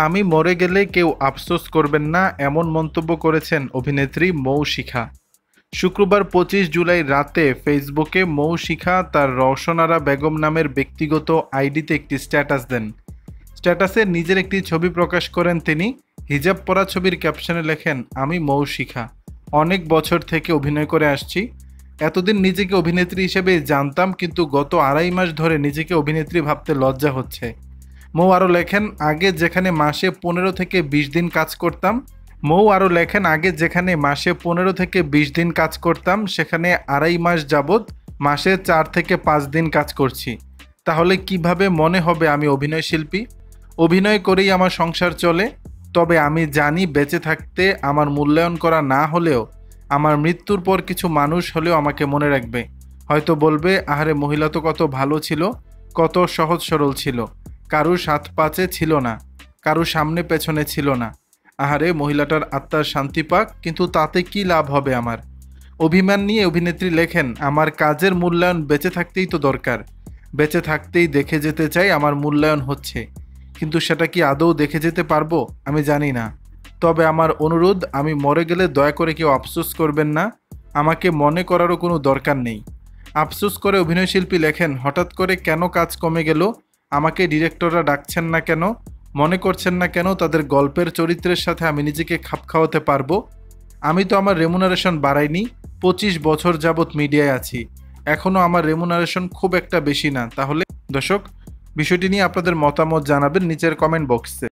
আমি মরে গেলে কেউ আফসোস করবেন না, এমন মন্তব্য করেছেন অভিনেত্রী মৌশিখা। শুক্রবার ২৫ জুলাই রাতে ফেসবুকে মৌশিখা তার রওশনারা বেগম নামের ব্যক্তিগত আইডিতে একটি স্ট্যাটাস দেন। স্ট্যাটাসে নিজের একটি ছবি প্রকাশ করেন তিনি। হিজাব পরা ছবির ক্যাপশনে লেখেন, আমি মৌশিখা, অনেক বছর থেকে অভিনয় করে আসছি। এতদিন নিজেকে অভিনেত্রী হিসেবে জানতাম, কিন্তু গত ২.৫ মাস ধরে নিজেকে অভিনেত্রী ভাবতে লজ্জা হচ্ছে। মৌ আরও লেখেন, আগে যেখানে মাসে ১৫ থেকে ২০ দিন কাজ করতাম কাজ করতাম, সেখানে ২.৫ মাস যাবৎ মাসে ৪ থেকে ৫ দিন কাজ করছি। তাহলে কিভাবে মনে হবে আমি অভিনয় শিল্পী? অভিনয় করেই আমার সংসার চলে। তবে আমি জানি বেঁচে থাকতে আমার মূল্যায়ন করা না হলেও আমার মৃত্যুর পর কিছু মানুষ হলেও আমাকে মনে রাখবে। হয়তো বলবে, আহারে মহিলা তো কত ভালো ছিল, কত সহজ সরল ছিল, কারুর সাত পাচে ছিল না, কারুর সামনে পেছনে ছিল না। আহারে মহিলাটার আত্মার শান্তি পাক, কিন্তু তাতে কি লাভ হবে আমার? অভিমান নিয়ে অভিনেত্রী লেখেন, আমার কাজের মূল্যায়ন বেঁচে থাকতেই তো দরকার। বেঁচে থাকতেই দেখে যেতে চাই আমার মূল্যায়ন হচ্ছে, কিন্তু সেটা কি আদৌ দেখে যেতে পারবো আমি জানি না। তবে আমার অনুরোধ, আমি মরে গেলে দয়া করে কেউ আফসোস করবেন না, আমাকে মনে করারও কোনো দরকার নেই। আফসোস করে অভিনয়শিল্পী লেখেন, হঠাৎ করে কেন কাজ কমে গেল? আমাকে ডিরেক্টররা ডাকছেন না কেন? মনে করছেন না কেন তাদের গল্পের চরিত্রের সাথে আমি নিজেকে খাপ খাওয়াতে পারবো? আমি তো আমার রেমুনারেশন বাড়াইনি, ২৫ বছর যাবৎ মিডিয়ায় আছি, এখনও আমার রেমুনারেশন খুব একটা বেশি না। তাহলে দর্শক, বিষয়টি নিয়ে আপনাদের মতামত জানাবেন নিচের কমেন্ট বক্সে।